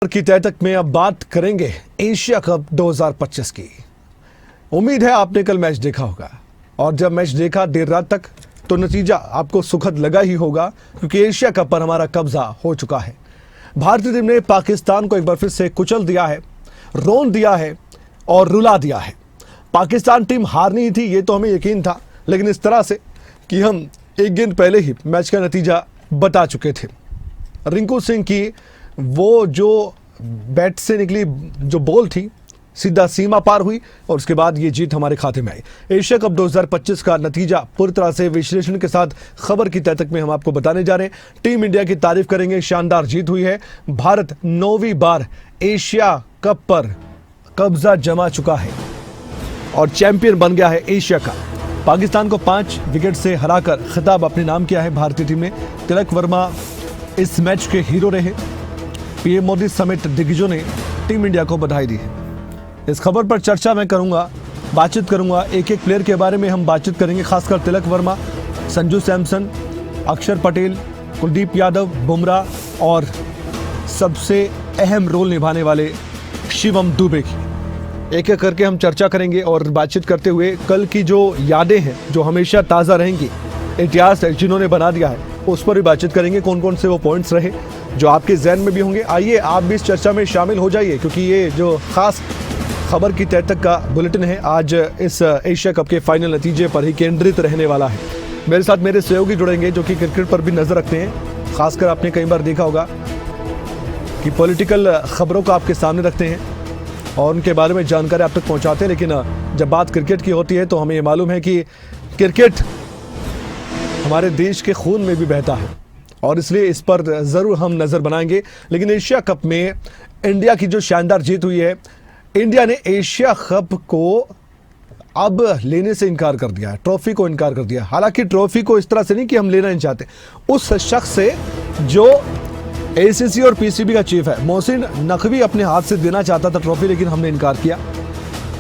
की तय तक में अब बात करेंगे एशिया कप 2025 की। उम्मीद है आपने कल मैच देखा होगा और जब मैच देखा देर रात तक तो नतीजा आपको सुखद लगा ही होगा, क्योंकि एशिया कप पर हमारा कब्जा हो चुका है। भारतीय टीम ने पाकिस्तान को एक बार फिर से कुचल दिया है, रोन दिया है और रुला दिया है। पाकिस्तान टीम हारनी ही थी, ये तो हमें यकीन था, लेकिन इस तरह से कि हम एक गेंद पहले ही मैच का नतीजा बता चुके थे। रिंकू सिंह की वो जो बैट से निकली जो बॉल थी सीधा सीमा पार हुई और उसके बाद ये जीत हमारे खाते में आई। एशिया कप 2025 का नतीजा पूरी तरह से विश्लेषण के साथ खबर की तय तक में हम आपको बताने जा रहे हैं। टीम इंडिया की तारीफ करेंगे, शानदार जीत हुई है। भारत 9वीं बार एशिया कप पर कब्जा जमा चुका है और चैंपियन बन गया है एशिया का। पाकिस्तान को 5 विकेट से हराकर खिताब अपने नाम किया है भारतीय टीम ने। तिलक वर्मा इस मैच के हीरो रहे। पीएम मोदी समेत दिग्गजों ने टीम इंडिया को बधाई दी है। इस खबर पर चर्चा मैं करूंगा, बातचीत करूंगा, एक एक प्लेयर के बारे में हम बातचीत करेंगे, खासकर तिलक वर्मा, संजू सैमसन, अक्षर पटेल, कुलदीप यादव, बुमराह और सबसे अहम रोल निभाने वाले शिवम दुबे की। एक एक करके हम चर्चा करेंगे और बातचीत करते हुए कल की जो यादें हैं जो हमेशा ताज़ा रहेंगी, इतिहास है जिन्होंने बना दिया है, उस पर भी बातचीत करेंगे। कौन कौन से वो पॉइंट्स रहे जो आपके जहन में भी होंगे। आइए आप भी इस चर्चा में शामिल हो जाइए, क्योंकि ये जो खास खबर की तय तक का बुलेटिन है आज इस एशिया कप के फाइनल नतीजे पर ही केंद्रित रहने वाला है। मेरे साथ मेरे सहयोगी जुड़ेंगे जो कि क्रिकेट पर भी नजर रखते हैं। खासकर आपने कई बार देखा होगा कि पॉलिटिकल खबरों को आपके सामने रखते हैं और उनके बारे में जानकारी आप तक पहुंचाते हैं, लेकिन जब बात क्रिकेट की होती है तो हमें ये मालूम है कि क्रिकेट हमारे देश के खून में भी बहता है और इसलिए इस पर ज़रूर हम नज़र बनाएंगे। लेकिन एशिया कप में इंडिया की जो शानदार जीत हुई है, इंडिया ने एशिया कप को अब लेने से इनकार कर दिया है, ट्रॉफी को इनकार कर दिया। हालांकि ट्रॉफी को इस तरह से नहीं कि हम लेना नहीं चाहते, उस शख्स से जो एसीसी और पीसीबी का चीफ है, मोहसिन नकवी अपने हाथ से देना चाहता था ट्रॉफी, लेकिन हमने इनकार किया।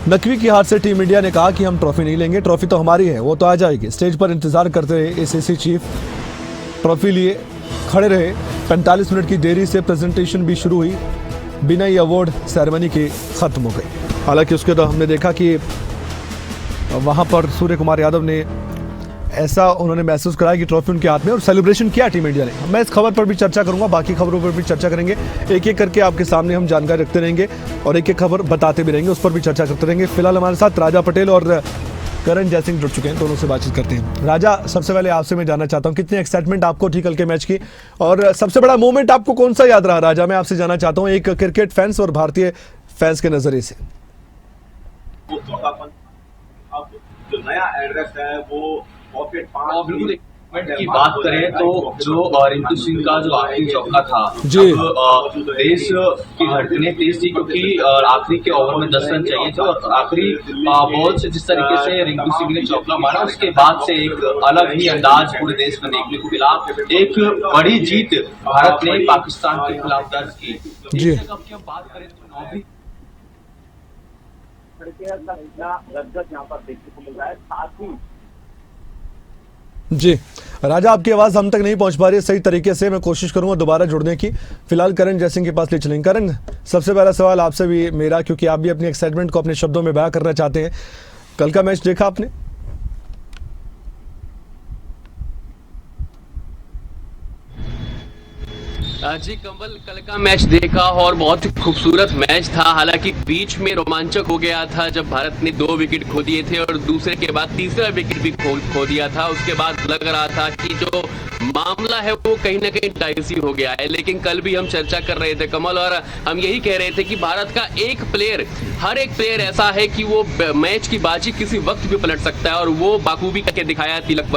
नकवी के हाथ से टीम इंडिया ने कहा कि हम ट्रॉफी नहीं लेंगे, ट्रॉफी तो हमारी है, वो तो आ जाएगी। स्टेज पर इंतजार करते रहे एसीसी चीफ, ट्रॉफी लिए खड़े रहे। 45 मिनट की देरी से प्रेजेंटेशन भी शुरू हुई, बिना ही अवार्ड सेरेमनी के खत्म हो गई। हालांकि उसके बाद हमने देखा कि वहां पर सूर्य कुमार यादव ने ऐसा उन्होंने महसूस कराया कि ट्रॉफी उनके हाथ में और सेलिब्रेशन किया टीम इंडिया ने। मैं इस खबर पर भी चर्चा करूंगा, बाकी खबरों पर भी चर्चा करेंगे। एक एक करके आपके सामने हम जानकारी रखते रहेंगे और एक एक खबर बताते भी रहेंगे, उस पर भी चर्चा करते रहेंगे। फिलहाल हमारे साथ राजा पटेल और करण जयसिंह जुड़ चुके हैं, दोनों से बातचीत करते हैं। राजा, सबसे पहले आपसे मैं जानना चाहता हूं कितनी एक्साइटमेंट आपको थी कल के मैच की और सबसे बड़ा मोमेंट आपको कौन सा याद रहा? राजा, मैं आपसे जानना चाहता हूं एक क्रिकेट फैंस और भारतीय फैंस के नजरिए से। जो नया एड्रेस है वो पॉकेट 5 की बात करें तो जो रिंकू सिंह का जो आखिरी चौका था, देश की धड़कनें तेज थी, क्योंकि आखिरी के ओवर में 10 रन चाहिए थे और आखिरी बॉल से जिस तरीके से रिंकू सिंह ने चौका मारा, उसके बाद से एक अलग ही अंदाज पूरे देश में देखने को मिला। एक बड़ी जीत भारत ने पाकिस्तान के खिलाफ दर्ज की। बात करें तो 9वीं यहाँ पर देखने को मिल रहा है। साथ ही जी राजा, आपकी आवाज़ हम तक नहीं पहुंच पा रही है सही तरीके से, मैं कोशिश करूंगा दोबारा जुड़ने की। फिलहाल करण जयसिंह के पास ले चलेंगे। करण, सबसे पहला सवाल आपसे भी मेरा, क्योंकि आप भी अपनी एक्साइटमेंट को अपने शब्दों में बयां करना चाहते हैं। कल का मैच देखा आपने? जी कमल, कल का मैच देखा और बहुत ही खूबसूरत मैच था। हालांकि बीच में रोमांचक हो गया था जब भारत ने 2 विकेट खो दिए थे और दूसरे के बाद तीसरा विकेट भी खो दिया था। उसके बाद लग रहा था कि जो मामला है वो कहीं ना कहीं डाइसी हो गया है। लेकिन कल भी हम चर्चा कर रहे थे कमल, और हम यही कह रहे थे कि भारत का एक प्लेयर, हर एक प्लेयर ऐसा है कि वो मैच की बाजी किसी वक्त भी पलट सकता है और वो बाखूबी करके दिखाया तिलक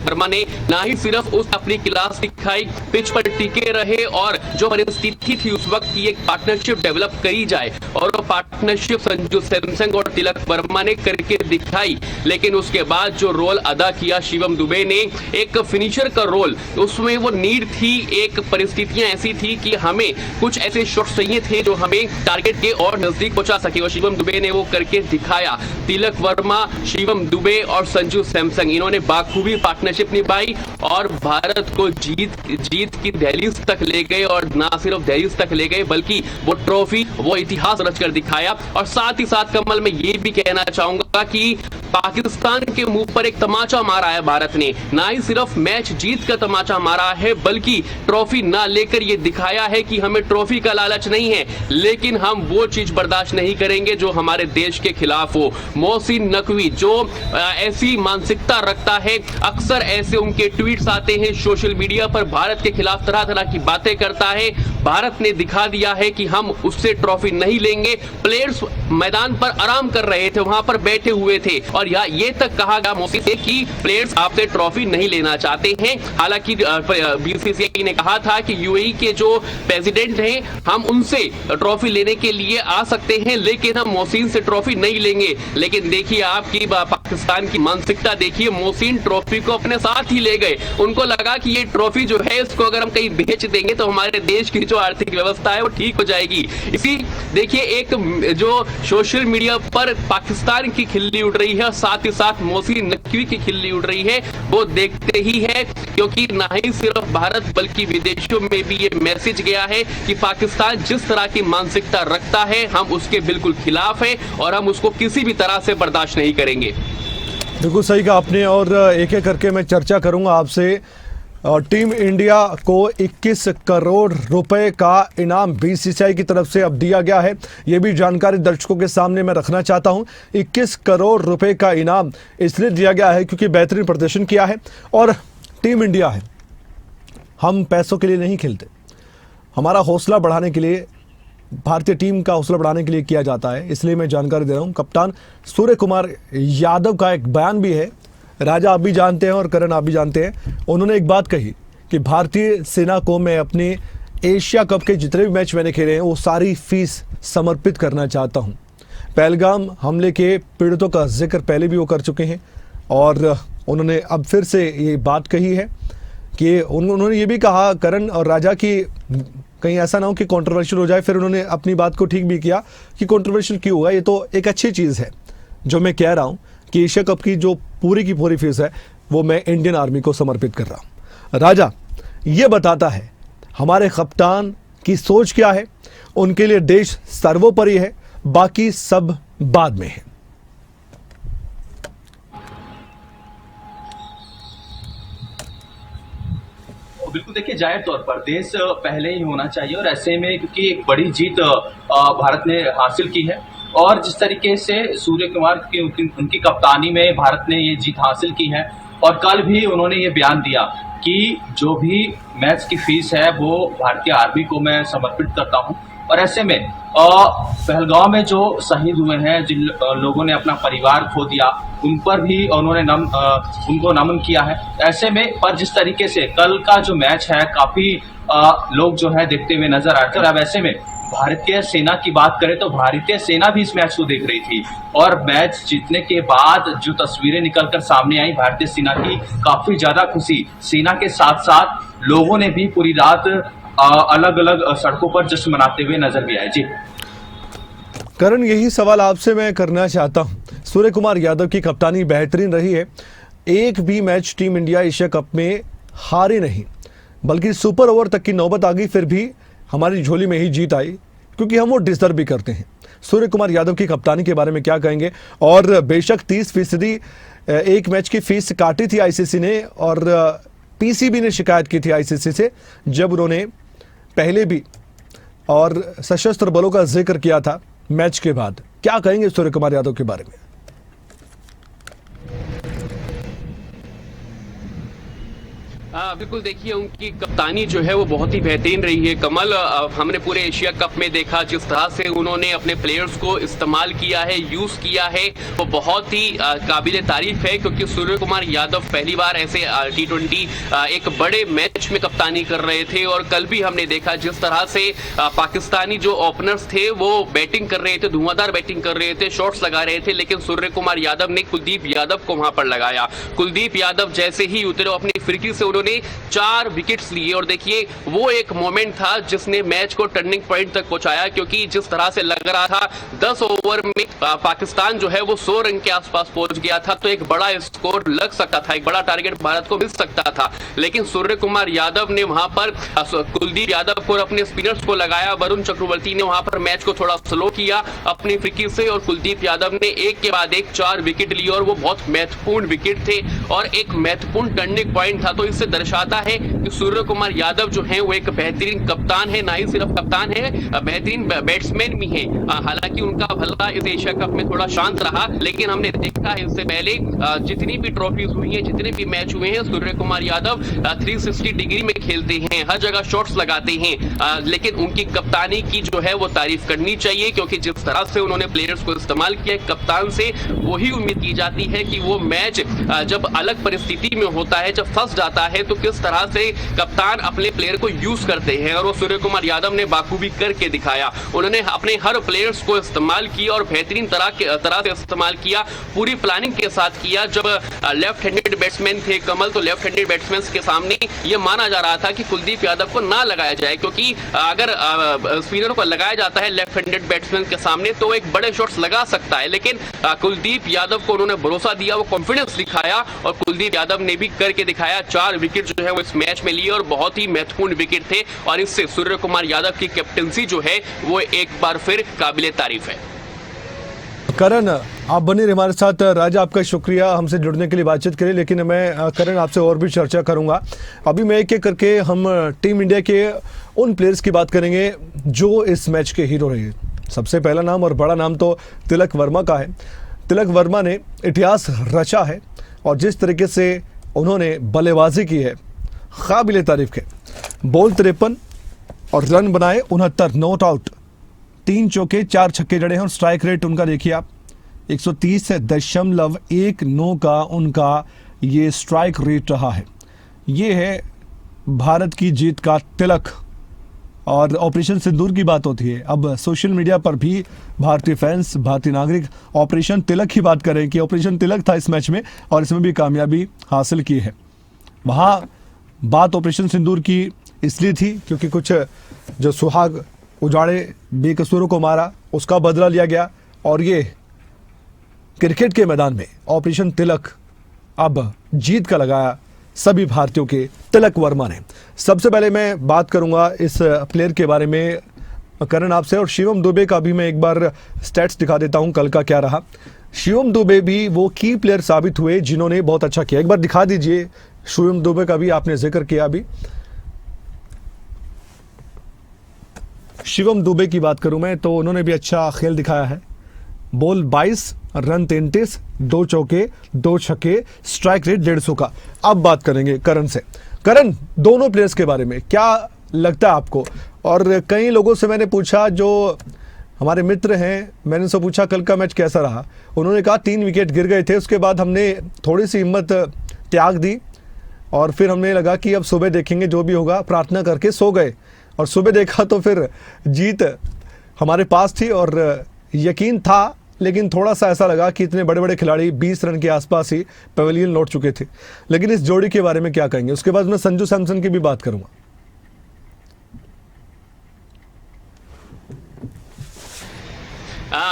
वर्मा ने। ना ही सिर्फ उस अपनी क्लास दिखाई, पिच पर टिके रहे और जो परिस्थिति थी उस वक्त की एक पार्टनरशिप डेवलप करी जाए और वो पार्टनरशिप संजू सैमसन और तिलक वर्मा ने करके दिखाई। लेकिन उसके बाद जो रोल अदा किया शिवम दुबे ने, एक फिनिशर का रोल, उसमें वो नीड थी, एक परिस्थितियां ऐसी थी कि हमें कुछ ऐसे शॉट्स चाहिए थे जो हमें टारगेट के और नजदीक पहुंचा सके और शिवम दुबे ने वो करके दिखाया। तिलक वर्मा, शिवम दुबे और संजू सैमसन, इन्होंने बाखूबी पार्टनरशिप निभाई और भारत को जीत की दहलीज तक ले गए और ना सिर्फ दहलीज तक ले गए बल्कि वो ट्रॉफी, वो इतिहास रचकर दिखाया। और साथ ही साथ कमल मैं ये भी कहना चाहूंगा कि पाकिस्तान के मुंह पर एक तमाचा मारा है भारत ने, ना ही सिर्फ मैच जीत का तमाचा मारा है बल्कि ट्रॉफी ना लेकर ये दिखाया है कि हमें ट्रॉफी का लालच नहीं है, लेकिन हम वो चीज बर्दाश्त नहीं करेंगे जो हमारे देश के खिलाफ हो। मोहसिन नकवी जो ऐसी मानसिकता रखता है, अक्सर ऐसे उनके ट्वीट्स आते हैं सोशल मीडिया पर, भारत के खिलाफ तरह तरह की बातें करता है। भारत ने दिखा दिया है कि हम उससे ट्रॉफी नहीं लेंगे। प्लेयर्स मैदान पर आराम कर रहे थे, वहां पर बैठे हुए थे और ये तक कहा गया मोहसिन से कि प्लेयर्स आपसे ट्रॉफी नहीं लेना चाहते हैं। हालांकि बीसीसीआई ने कहा था कि यूएई के जो प्रेसिडेंट हैं हम उनसे ट्रॉफी लेने के लिए आ सकते हैं, लेकिन हम मोहसिन से ट्रॉफी नहीं लेंगे। लेकिन देखिए आपकी पाकिस्तान की मानसिकता देखिए, मोहसिन ट्रॉफी को अपने साथ ही ले गए। उनको लगा कि ये ट्रॉफी जो है इसको अगर हम कहीं बेच देंगे तो हमारे देश की जो आर्थिक व्यवस्था है वो ठीक हो जाएगी। इसी देखिए एक जो सोशल मीडिया पर पाकिस्तान की खिल्ली उड़ रही है, साथ ही साथ मोहसिन नकवी की खिल्ली उड़ रही है, वो देखते ही है, क्योंकि ना ही सिर्फ भारत बल्कि विदेशों में भी ये मैसेज गया है कि पाकिस्तान जिस तरह की मानसिकता रखता है हम उसके बिल्कुल खिलाफ हैं और हम उसको किसी भी तरह से बर्दाश्त नहीं करेंगे। बिल्कुल सही कहा आपने और एक एक करके मैं चर्चा करूंगा आपसे। टीम इंडिया को 21 करोड़ रुपए का इनाम बीसीसीआई की तरफ से अब दिया गया है, ये भी जानकारी दर्शकों के सामने मैं रखना चाहता हूं। 21 करोड़ रुपए का इनाम इसलिए दिया गया है क्योंकि बेहतरीन प्रदर्शन किया है और टीम इंडिया है। हम पैसों के लिए नहीं खेलते, हमारा हौसला बढ़ाने के लिए, भारतीय टीम का हौसला बढ़ाने के लिए किया जाता है, इसलिए मैं जानकारी दे रहा हूं। कप्तान सूर्य कुमार यादव का एक बयान भी है, राजा आप भी जानते हैं और करण आप भी जानते हैं। उन्होंने एक बात कही कि भारतीय सेना को मैं अपने एशिया कप के जितने भी मैच मैंने खेले हैं वो सारी फीस समर्पित करना चाहता हूं। पहलगाम हमले के पीड़ितों का जिक्र पहले भी वो कर चुके हैं और उन्होंने अब फिर से ये बात कही है कि उन्होंने ये भी कहा करण और राजा की कहीं ऐसा ना हो कि कंट्रोवर्शियल हो जाए। फिर उन्होंने अपनी बात को ठीक भी किया कि कंट्रोवर्शियल क्यों होगा, ये तो एक अच्छी चीज़ है। जो मैं कह रहा हूँ कि एशिया कप की जो पूरी की पूरी फीस है वो मैं इंडियन आर्मी को समर्पित कर रहा हूँ। राजा ये बताता है हमारे कप्तान की सोच क्या है, उनके लिए देश सर्वोपरि है, बाकी सब बाद में है। बिल्कुल देखिए, जाहिर तौर पर देश पहले ही होना चाहिए और ऐसे में क्योंकि एक बड़ी जीत भारत ने हासिल की है और जिस तरीके से सूर्य कुमार की उनकी कप्तानी में भारत ने ये जीत हासिल की है और कल भी उन्होंने ये बयान दिया कि जो भी मैच की फीस है वो भारतीय आर्मी को मैं समर्पित करता हूं। और ऐसे में पहलगाम में जो शहीद हुए हैं, जिन लोगों ने अपना परिवार खो दिया, उन पर भी उन्होंने उनको नमन किया है। ऐसे में पर जिस तरीके से कल का जो मैच है काफी लोग जो है देखते हुए नजर आते हैं और अब ऐसे में भारतीय सेना की बात करें तो भारतीय सेना भी इस मैच को देख रही थी और मैच जीतने के बाद जो तस्वीरें निकलकर सामने आई भारतीय सेना की, काफी ज्यादा खुशी सेना के साथ साथ लोगों ने भी पूरी रात अलग अलग सड़कों पर जश्न मनाते हुए नजर भी आए। जी करण, यही सवाल आपसे मैं करना चाहता हूं। सूर्य कुमार यादव की कप्तानी बेहतरीन रही है, एक भी match team India Asia cup में हारी नहीं, बल्कि सुपर ओवर तक की नौबत आ गई, फिर भी हमारी झोली में ही जीत आई क्योंकि हम वो डिजर्व भी करते हैं। सूर्य कुमार यादव की कप्तानी के बारे में क्या कहेंगे? और बेशक 30% एक मैच की फीस काटी थी आईसीसी ने और पीसीबी ने शिकायत की थी आईसीसी से जब उन्होंने पहले भी और सशस्त्र बलों का जिक्र किया था मैच के बाद। क्या कहेंगे सूर्य कुमार यादव के बारे में? बिल्कुल देखिए, उनकी कप्तानी जो है वो बहुत ही बेहतरीन रही है कमल। हमने पूरे एशिया कप में देखा जिस तरह से उन्होंने अपने प्लेयर्स को इस्तेमाल किया है, यूज किया है, वो बहुत ही काबिल तारीफ है क्योंकि सूर्य कुमार यादव पहली बार ऐसे T20 एक बड़े मैच में कप्तानी कर रहे थे और कल भी हमने देखा जिस तरह से पाकिस्तानी जो ओपनर्स थे वो बैटिंग कर रहे थे, धुआंधार बैटिंग कर रहे थे, शॉट्स लगा रहे थे, लेकिन सूर्य कुमार यादव ने कुलदीप यादव को वहां पर लगाया। कुलदीप यादव जैसे ही उतरे अपनी फिरकी से उन्होंने 4 विकेट्स लिए। चाहिए। और देखिए वो एक मोमेंट था जिसने मैच को टर्निंग पॉइंट तक पहुंचाया, क्योंकि जिस तरह से लग रहा था 10 ओवर में पाकिस्तान जो है वो 100 रन के आसपास पहुंच गया था, तो एक बड़ा स्कोर लग सकता था, एक बड़ा टारगेट भारत को मिल सकता था। लेकिन सूर्य कुमार यादव ने वहां पर कुलदीप यादव को और अपने स्पिनर्स को लगाया। वरुण चक्रवर्ती ने वहां पर मैच को थोड़ा स्लो किया अपनी फ्रिकी से, और कुलदीप यादव ने एक के बाद एक 4 विकेट लिए, और वो बहुत महत्वपूर्ण विकेट थे और एक महत्वपूर्ण टर्निंग पॉइंट था। तो इससे दर्शाता है कि सूर्य कुमार यादव जो है वो एक बेहतरीन कप्तान है, ना ही सिर्फ कप्तान है, बेहतरीन बैट्समैन भी है। हालांकि उनका भला इस एशिया कप में थोड़ा शांत रहा, लेकिन हमने देखा है इससे पहले जितनी भी ट्रॉफीज हुई हैं, जितने भी मैच हुए हैं, सूर्य कुमार यादव 360 डिग्री में खेलते हैं, हर जगह शॉट्स लगाते हैं। लेकिन उनकी कप्तानी की जो है वो तारीफ करनी चाहिए, क्योंकि जिस तरह से उन्होंने प्लेयर्स को इस्तेमाल किया, कप्तान से वही उम्मीद की जाती है कि वो मैच जब अलग परिस्थिति में होता है, जब फंस जाता है, तो किस तरह से कप्तान अपने प्लेयर को यूज करते हैं। और वो सूर्य कुमार यादव ने बाखूबी करके दिखाया। उन्होंने अपने हर प्लेयर्स को इस्तेमाल किया और बेहतरीन तरह से इस्तेमाल किया, पूरी प्लानिंग के साथ किया। जब लेफ्ट हैंडेड बैट्समैन थे कमल, तो लेफ्ट हैंडेड बैट्समैन के सामने यह माना जा रहा था कि कुलदीप यादव को ना लगाया जाए, क्योंकि अगर स्पिनर को लगाया जाता है लेफ्ट हैंडेड बैट्समैन के सामने तो एक बड़े शॉट्स लगा सकता है। लेकिन कुलदीप यादव को उन्होंने भरोसा दिया, वो कॉन्फिडेंस दिखाया, और कुलदीप यादव ने भी करके दिखाया। 4 विकेट जो है वो इस मैच में लिए और बहुत ही महत्वपूर्ण विकेट थे, और इससे सूर्य कुमार यादव की कैप्टनसी जो है वो एक बार फिर काबिले तारीफ है। करण, आप बने रहे हमारे साथ। राजा, आपका शुक्रिया हमसे जुड़ने के लिए, बातचीत करें। लेकिन मैं करण आपसे और भी चर्चा करूंगा। अभी मैं एक एक करके हम टीम इंडिया के उन प्लेयर्स की बात करेंगे जो इस मैच के हीरो रहे। सबसे पहला नाम और बड़ा नाम तो तिलक वर्मा का है। तिलक वर्मा ने इतिहास रचा है, और जिस तरीके से उन्होंने बल्लेबाजी की है, काबिले तारीफ है। बॉल 53 और रन बनाए 69, नॉट आउट, 3 चौके 4 छक्के जड़े हैं, और स्ट्राइक रेट उनका देखिए आप 130.19 का उनका ये स्ट्राइक रेट रहा है। ये है भारत की जीत का तिलक। और ऑपरेशन सिंदूर की बात होती है, अब सोशल मीडिया पर भी भारतीय फैंस, भारतीय नागरिक ऑपरेशन तिलक की बात करें कि ऑपरेशन तिलक था इस मैच में, और इसमें भी कामयाबी हासिल की है। वहाँ बात ऑपरेशन सिंदूर की इसलिए थी क्योंकि कुछ जो सुहाग उजाड़े बेकसूरों को मारा, उसका बदला लिया गया, और ये क्रिकेट के मैदान में ऑपरेशन तिलक अब जीत का लगाया सभी भारतीयों के तिलक वर्मा ने। सबसे पहले मैं बात करूंगा इस प्लेयर के बारे में करण आपसे, और शिवम दुबे का भी मैं एक बार स्टैट्स दिखा देता हूं कल का क्या रहा। शिवम दुबे भी वो की प्लेयर साबित हुए जिन्होंने बहुत अच्छा किया। एक बार दिखा दीजिए, शिवम दुबे का भी आपने जिक्र किया अभी। शिवम दुबे की बात करूं मैं तो उन्होंने भी अच्छा खेल दिखाया है। बॉल 22, रन 33, 2 चौके 2 छक्के, स्ट्राइक रेट 150 का। अब बात करेंगे करण से। करण, दोनों प्लेयर्स के बारे में क्या लगता है आपको? और कई लोगों से मैंने पूछा जो हमारे मित्र हैं, मैंने उनसे पूछा कल का मैच कैसा रहा। उन्होंने कहा 3 विकेट गिर गए थे, उसके बाद हमने थोड़ी सी हिम्मत त्याग दी, और फिर हमने लगा कि अब सुबह देखेंगे जो भी होगा, प्रार्थना करके सो गए। और सुबह देखा तो फिर जीत हमारे पास थी, और यकीन था, लेकिन थोड़ा सा ऐसा लगा कि इतने बड़े बड़े खिलाड़ी 20 रन के आसपास ही पवेलियन लौट चुके थे। लेकिन इस जोड़ी के बारे में क्या कहेंगे? उसके बाद मैं संजू सैमसन की भी बात करूंगा।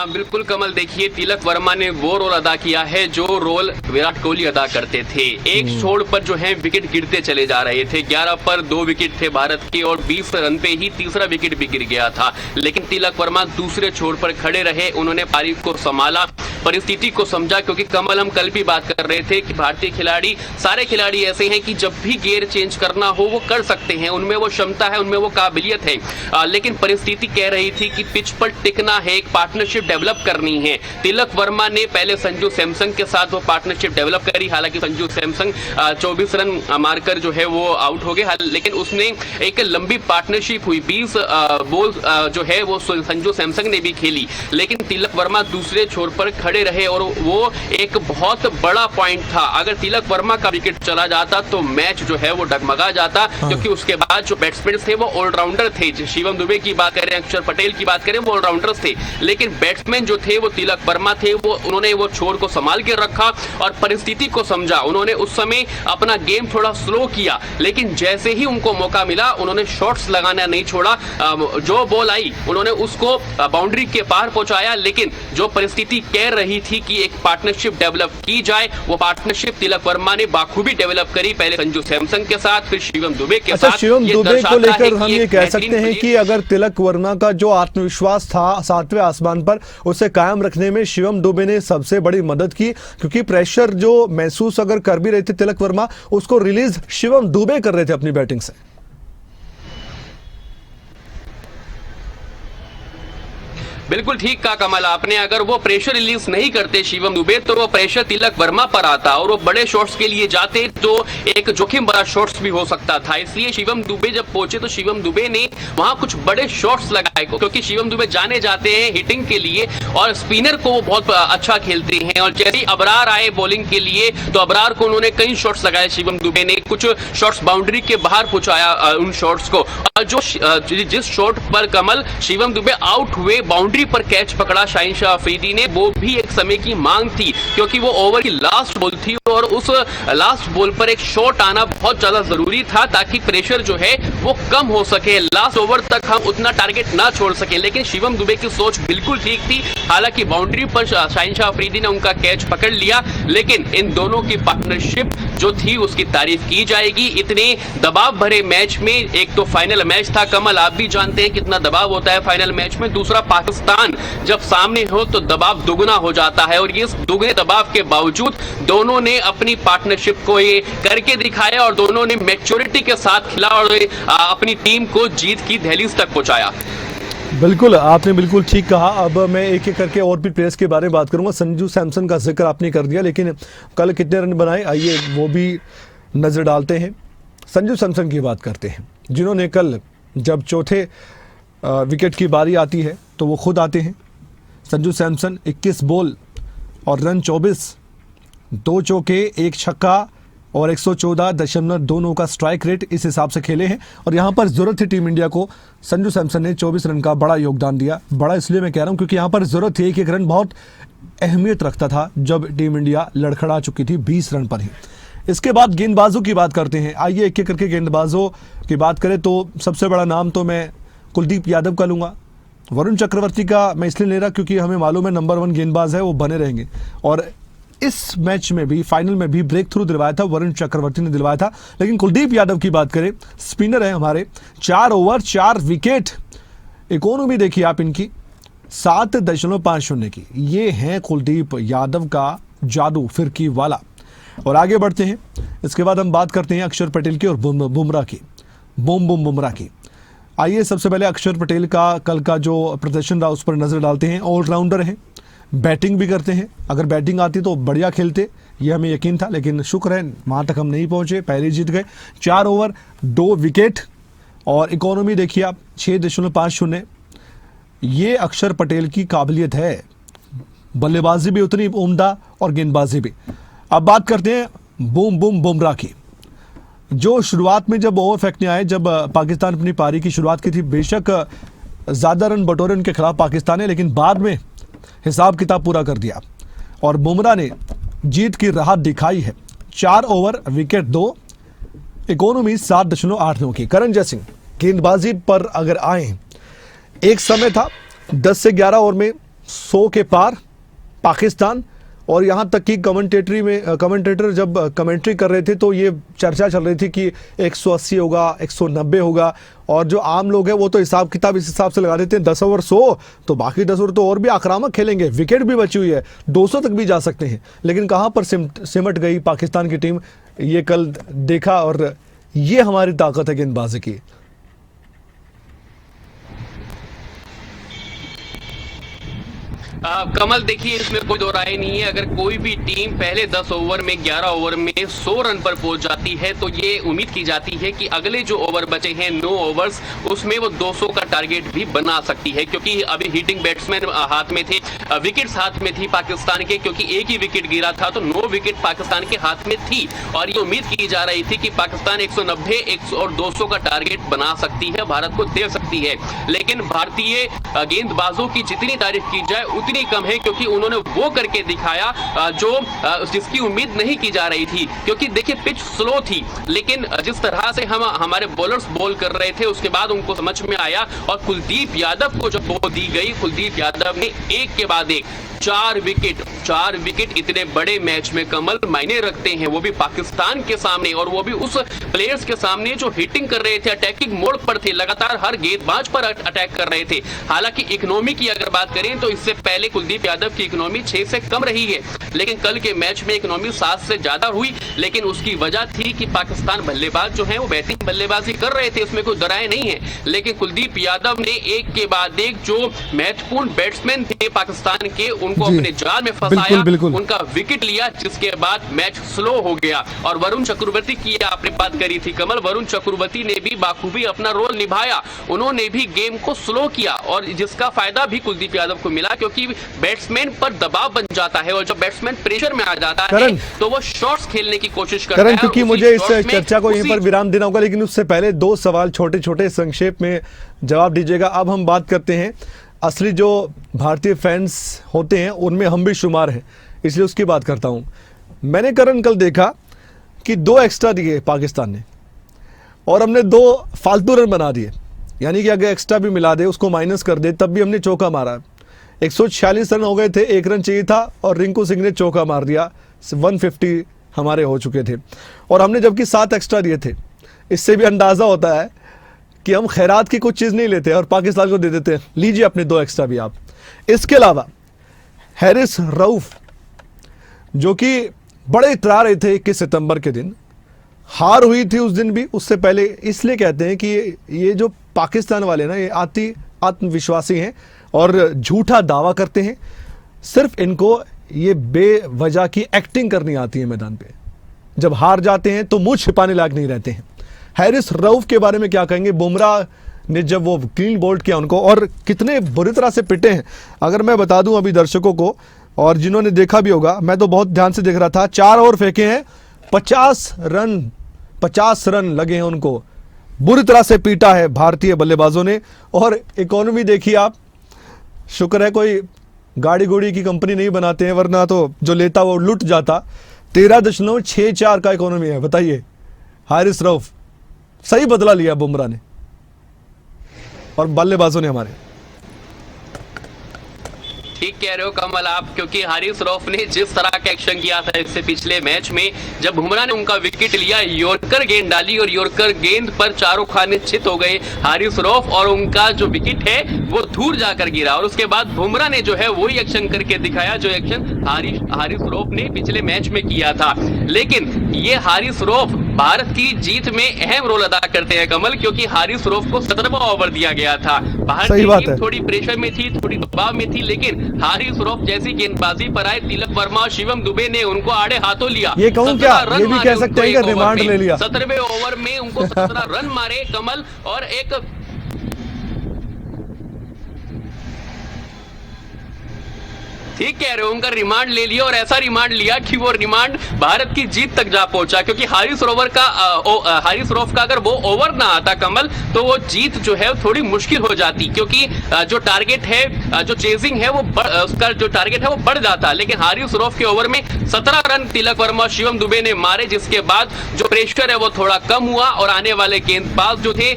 बिल्कुल कमल, देखिए तिलक वर्मा ने वो रोल अदा किया है जो रोल विराट कोहली अदा करते थे। एक छोड़ पर जो है विकेट गिरते चले जा रहे थे। 11 पर 2 विकेट थे भारत के, और 20 रन पे ही तीसरा विकेट भी गिर गया था। लेकिन तिलक वर्मा दूसरे छोड़ पर खड़े रहे, उन्होंने पारी को संभाला, परिस्थिति को समझा। क्योंकि कमल, हम कल भी बात कर रहे थे कि भारतीय खिलाड़ी, सारे खिलाड़ी ऐसे हैं कि जब भी गियर चेंज करना हो वो कर सकते हैं, उनमें वो क्षमता है, उनमें वो काबिलियत है। लेकिन परिस्थिति कह रही थी कि पिच पर टिकना है, एक पार्टनरशिप डेवलप करनी है। तिलक वर्मा ने पहले संजू सैमसन के साथ वो पार्टनरशिप डेवलप करी। हालांकि संजू सैमसन 24 रन मारकर जो है वो आउट हो गए, लेकिन उसने एक लंबी पार्टनरशिप हुई, 20 बॉल जो है वो संजू सैमसन ने भी खेली। लेकिन तिलक वर्मा दूसरे छोर पर खड़े रहे और वो एक बहुत बड़ा पॉइंट था। अगर तिलक वर्मा का विकेट चला जाता तो मैच जो है वो डगमगा जाता, क्योंकि उसके बाद जो बैट्समैन थे वो ऑलराउंडर थे। शिवम दुबे की बात करें, अक्षर पटेल की बात करें, वो ऑलराउंडर्स थे, लेकिन बैट्समैन जो थे वो तिलक वर्मा थे। वो उन्होंने वो छोर को संभाल के रखा और परिस्थिति को समझा। उन्होंने उस समय अपना गेम थोड़ा स्लो किया, लेकिन जैसे ही उनको मौका मिला उन्होंने शॉट्स लगाना नहीं छोड़ा। जो बॉल आई उन्होंने उसको बाउंड्री के पार पहुंचाया, लेकिन जो परिस्थिति कह रही थी कि एक पार्टनरशिप डेवलप की जाए, वो पार्टनरशिप तिलक वर्मा ने बाखूबी डेवलप करी। पहले संजू सैमसन के साथ, फिर शिवम दुबे के साथ। शिवम दुबे को लेकर हम ये कह सकते हैं कि कि अगर तिलक वर्मा का जो आत्मविश्वास था 7वें आसमान पर, उसे कायम रखने में शिवम दुबे ने सबसे बड़ी मदद की, क्योंकि प्रेशर जो महसूस अगर कर भी रहे थे तिलक वर्मा, उसको रिलीज शिवम दुबे कर रहे थे अपनी बैटिंग से। बिल्कुल ठीक कहा कमल आपने। अगर वो प्रेशर रिलीज नहीं करते शिवम दुबे, तो वो प्रेशर तिलक वर्मा पर आता और वो बड़े शॉट्स के लिए जाते तो एक जोखिम भरा शॉट्स भी हो सकता था। इसलिए शिवम दुबे जब पहुंचे तो शिवम दुबे ने वहां कुछ बड़े शॉट्स लगाए, क्योंकि शिवम दुबे जाने जाते हैं हिटिंग के लिए और स्पिनर को वो बहुत अच्छा खेलते हैं। और जैसे ही अबरार आए बॉलिंग के लिए तो अबरार को उन्होंने कई शॉट्स लगाए। शिवम दुबे ने कुछ शॉट्स बाउंड्री के बाहर पहुंचाया उन शॉट्स को। और जो जिस शॉट पर कमल शिवम दुबे आउट हुए, बाउंड्री पर कैच पकड़ा शाहीन शाह अफरीदी ने, वो भी एक समय की मांग थी, क्योंकि वो ओवर की लास्ट बॉल थी और उस लास्ट बॉल पर एक शॉट आना बहुत ज्यादा जरूरी था, ताकि प्रेशर जो है वो कम हो सके। लास्ट ओवर तक हम उतना टारगेट ना छोड़ सके, लेकिन शिवम दुबे की सोच बिल्कुल ठीक थी। हालांकि बाउंड्री पर शाहीन शाह अफरीदी ने उनका कैच पकड़ लिया, लेकिन इन दोनों की पार्टनरशिप जो थी उसकी तारीफ की जाएगी। इतने दबाव भरे मैच में, एक तो फाइनल मैच था कमल, आप भी जानते हैं कितना दबाव होता है फाइनल मैच में। दूसरा पाकिस्तान जब सामने हो तो दबाव दुगना हो जाता है, और ये दुगने दबाव के बावजूद दोनों ने अपनी पार्टनरशिप को ये करके दिखाया और दोनों ने मैच्योरिटी के साथ खेला और अपनी टीम को जीत की दहलीज तक पहुंचाया। बिल्कुल, आपने बिल्कुल ठीक कहा। अब मैं एक एक करके और भी प्लेयर्स के बारे में बात करूंगा। संजू सैमसन का जिक्र आपने कर दिया, लेकिन कल कितने रन बनाए आइए वो भी नजर डालते हैं। संजू सैमसन की बात करते हैं, जिन्होंने कल जब चौथे विकेट की बारी आती है तो वो खुद आते हैं। संजू सैमसन 21 बॉल और रन 24, 2 चौके 1 छक्का और 114.29 का स्ट्राइक रेट, इस हिसाब से खेले हैं। और यहाँ पर ज़रूरत थी टीम इंडिया को, संजू सैमसन ने 24 रन का बड़ा योगदान दिया। बड़ा इसलिए मैं कह रहा हूँ क्योंकि यहाँ पर ज़रूरत थी, एक रन बहुत अहमियत रखता था जब टीम इंडिया लड़खड़ा चुकी थी 20 रन पर ही। इसके बाद गेंदबाजों की बात करते हैं। आइए एक एक करके गेंदबाजों की बात करें तो सबसे बड़ा नाम तो मैं कुलदीप यादव का लूँगा। वरुण चक्रवर्ती का मैं इसलिए ले रहा क्योंकि हमें मालूम है नंबर 1 गेंदबाज है, वो बने रहेंगे। और इस मैच में भी, फाइनल में भी ब्रेक थ्रू दिलवाया था वरुण चक्रवर्ती ने दिलवाया था। लेकिन कुलदीप यादव की बात करें, स्पिनर है हमारे, 4 ओवर 4 विकेट, इकोनॉमी देखिए आप इनकी 7.50 की। ये है कुलदीप यादव का जादू फिरकी वाला। और आगे बढ़ते हैं, इसके बाद हम बात करते हैं अक्षर पटेल की और बुमराह की, बुमराह की। आइए सबसे पहले अक्षर पटेल का कल का जो प्रदर्शन रहा उस पर नजर डालते हैं। ऑलराउंडर हैं, बैटिंग भी करते हैं, अगर बैटिंग आती तो बढ़िया खेलते, ये हमें यकीन था, लेकिन शुक्र है वहाँ तक हम नहीं पहुँचे, पहले जीत गए। 4 ओवर 2 विकेट और इकोनॉमी देखिए आप 6.50। ये अक्षर पटेल की काबिलियत है, बल्लेबाजी भी उतनी उम्दा और गेंदबाजी भी। अब बात करते हैं बुमराह की, जो शुरुआत में जब ओवर फेंकने आए, जब पाकिस्तान अपनी पारी की शुरुआत की थी, बेशक ज़्यादा रन बटोरे उनके खिलाफ पाकिस्तान ने, लेकिन बाद में हिसाब किताब पूरा कर दिया और बुमराह ने जीत की राह दिखाई है। 4 ओवर विकेट 2, इकोनॉमी 7.89 की। करण जयसिंह गेंदबाजी पर अगर आए, एक समय था 10 से 11 ओवर में 100 के पार पाकिस्तान, और यहाँ तक कि कमेंटेटर जब कमेंट्री कर रहे थे तो ये चर्चा चल रही थी कि 180 होगा, 190 होगा, और जो आम लोग हैं वो तो हिसाब किताब इस हिसाब से लगा देते हैं 10 ओवर 100, तो बाकी 10 ओवर तो और भी आक्रामक खेलेंगे, विकेट भी बची हुई है, 200 तक भी जा सकते हैं। लेकिन कहाँ पर सिमट गई पाकिस्तान की टीम, ये कल देखा, और ये हमारी ताकत है गेंदबाजी की। कमल देखिए, इसमें कोई दो राय नहीं है। अगर कोई भी टीम पहले 10 ओवर में 11 ओवर में 100 रन पर पहुंच जाती है तो ये उम्मीद की जाती है कि अगले जो ओवर बचे हैं 9 ओवर्स, उसमें वो 200 का टारगेट भी बना सकती है, क्योंकि अभी हिटिंग बैट्समैन हाथ में थे, विकेट्स हाथ में थी पाकिस्तान के, क्योंकि एक ही विकेट गिरा था तो 9 विकेट पाकिस्तान के हाथ में थी और ये उम्मीद की जा रही थी कि पाकिस्तान 190, 100 और 200 का टारगेट बना सकती है, भारत को दे सकती है। लेकिन भारतीय गेंदबाजों की जितनी तारीफ की जाए उतनी कम है, क्योंकि उन्होंने वो करके दिखाया जो जिसकी उम्मीद नहीं की जा रही थी। क्योंकि देखिए पिच स्लो थी, लेकिन जिस तरह से हमारे बॉलर्स बॉल कर रहे थे उसके बाद उनको समझ में आया और कुलदीप यादव को जब बॉल दी गई, कुलदीप यादव ने एक के बाद एक 4 विकेट इतने बड़े मैच में कमल मायने रखते हैं, वो भी पाकिस्तान के सामने, और वो भी उस प्लेयर्स के सामने जो हिटिंग कर रहे थे, अटैकिंग मोड पर थे, लगातार हर गेंदबाज पर अटैक कर रहे थे। हालांकि इकोनॉमी की अगर बात करें तो इससे पहले कुलदीप यादव की इकोनॉमी 6 से कम रही है, लेकिन कल के मैच में इकोनॉमी 7 से ज्यादा हुई। लेकिन उसकी वजह थी कि पाकिस्तान बल्लेबाज जो है वो बैटिंग बल्लेबाजी कर रहे थे, इसमें कोई दराय नहीं है। लेकिन कुलदीप यादव ने एक के बाद एक जो महत्वपूर्ण बैट्समैन थे पाकिस्तान के, उनको अपने जाल में फंसाया, बिल्कुल। उनका विकेट लिया, जिसके बाद मैच स्लो हो गया। और वरुण चक्रवर्ती की आपने बात करी थी कमल, वरुण चक्रवर्ती ने भी बाखूबी अपना रोल निभाया, उन्होंने भी गेम को स्लो किया और जिसका फायदा भी कुलदीप यादव को मिला, क्योंकि बैट्समैन पर दबाव बन जाता है और जब बैट्समैन प्रेशर में आ जाता है तो वो शॉट्स खेलने की कोशिश करता है। क्योंकि मुझे इस चर्चा को यहीं पर विराम देना होगा, लेकिन उससे पहले 2 सवाल छोटे छोटे संक्षेप में जवाब दीजिएगा। अब हम बात करते हैं असली जो भारतीय फैंस होते हैं उनमें हम भी शुमार हैं, इसलिए उसकी बात करता हूं। मैंने करण कल देखा कि 2 एक्स्ट्रा दिए पाकिस्तान ने और हमने 2 फालतू रन बना दिए, यानी कि अगर एक्स्ट्रा भी मिला दे, उसको माइनस कर दे, तब भी हमने चौका मारा। 146 रन हो गए थे, 1 रन चाहिए था और रिंकू सिंह ने चौका मार दिया, 150 हमारे हो चुके थे। और हमने जबकि 7 एक्स्ट्रा दिए थे। इससे भी अंदाज़ा होता है कि हम खैरात की कुछ चीज़ नहीं लेते और पाकिस्तान को दे देते हैं। लीजिए अपने 2 एक्स्ट्रा भी आप। इसके अलावा हैरिस रऊफ जो कि बड़े इतरा रहे थे 21 सितंबर के दिन, हार हुई थी उस दिन भी, उससे पहले, इसलिए कहते हैं कि ये जो पाकिस्तान वाले ना, ये आत्मविश्वासी हैं और झूठा दावा करते हैं। सिर्फ इनको ये बेवजह की एक्टिंग करनी आती है मैदान पे। जब हार जाते हैं तो मुंह छिपाने लायक नहीं रहते हैं। हैरिस रऊफ के बारे में क्या कहेंगे? बुमराह ने जब वो क्लीन बोल्ड किया उनको, और कितने बुरी तरह से पिटे हैं। अगर मैं बता दूं अभी दर्शकों को, और जिन्होंने देखा भी होगा, मैं तो बहुत ध्यान से देख रहा था, 4 ओवर फेंके हैं, 50 रन लगे हैं उनको। बुरी तरह से पीटा है भारतीय बल्लेबाजों ने। और इकोनॉमी देखिए आप, शुक्र है कोई गाड़ी गुड़ी की कंपनी नहीं बनाते हैं, वरना तो जो लेता वो लुट जाता। 13.64 का इकोनॉमी है, बताइए। हारिस रऊफ सही बदला लिया बुमराह ने और बल्लेबाजों ने हमारे। ठीक कह रहे हो कमल आप, क्योंकि हारिस रऊफ ने जिस तरह का एक्शन किया था इससे पिछले मैच में, जब बुमराह ने उनका विकेट लिया, यॉर्कर गेंद डाली और यॉर्कर गेंद पर चारों खाने चित हो गए हारिस रऊफ और उनका जो विकेट है वो दूर जाकर गिरा। और उसके बाद बुमराह ने जो है वही एक्शन करके दिखाया जो एक्शन हारिस रऊफ ने पिछले मैच में किया था। लेकिन ये हारिस रऊफ भारत की जीत में अहम रोल अदा करते हैं कमल, क्योंकि हारिस रऊफ को 17वां ओवर दिया गया था। भारत की टीम थोड़ी प्रेशर में थी, थोड़ी दबाव में थी, लेकिन हारिस रऊफ जैसी गेंदबाजी पर आए तिलक वर्मा और शिवम दुबे ने उनको आड़े हाथों लिया। ये कहूं क्या, ये भी कह सकते हैं कि रिमांड ले लिया। 17वें ओवर में उनको 17 रन मारे कमल, और एक ठीक कह रहे हो, उनका रिमांड ले लिया और ऐसा रिमांड लिया कि वो रिमांड भारत की जीत तक जा पहुंचा। क्योंकि हारिस रऊफ का अगर वो ओवर ना आता कमल, तो वो जीत जो है थोड़ी मुश्किल हो जाती, क्योंकि जो टारगेट है, जो चेजिंग है, वो उसका जो टारगेट है वो बढ़ जाता। लेकिन हारिस रऊफ के ओवर में 17 रन तिलक वर्मा और शिवम दुबे ने मारे, जिसके बाद जो प्रेशर है वो थोड़ा कम हुआ और आने वाले गेंदबाज जो थे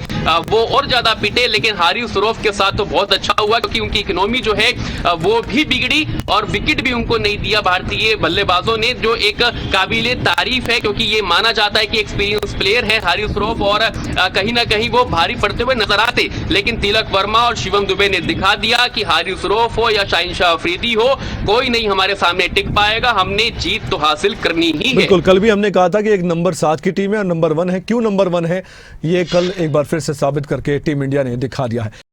वो और ज्यादा पिटे। लेकिन हारिस रऊफ के साथ तो बहुत अच्छा हुआ, क्योंकि उनकी इकोनॉमी जो है वो भी बिगड़ी और विकेट भी उनको नहीं दिया भारतीय बल्लेबाजों ने, जो एक काबिले तारीफ है, क्योंकि ये माना जाता है कि एक्सपीरियंस प्लेयर है हारिस रऊफ और कहीं ना कहीं वो भारी पड़ते हुए नजर आते। लेकिन तिलक वर्मा और शिवम दुबे ने दिखा दिया कि हारिस रऊफ हो या शाहीन शाह अफरीदी हो, कोई नहीं हमारे सामने टिक पाएगा, हमने जीत तो हासिल करनी ही है। बिल्कुल, कल भी हमने कहा था कि एक नंबर 7 की टीम है और नंबर 1 है। क्यों नंबर 1 है, ये कल एक बार फिर से साबित करके टीम इंडिया ने दिखा दिया है।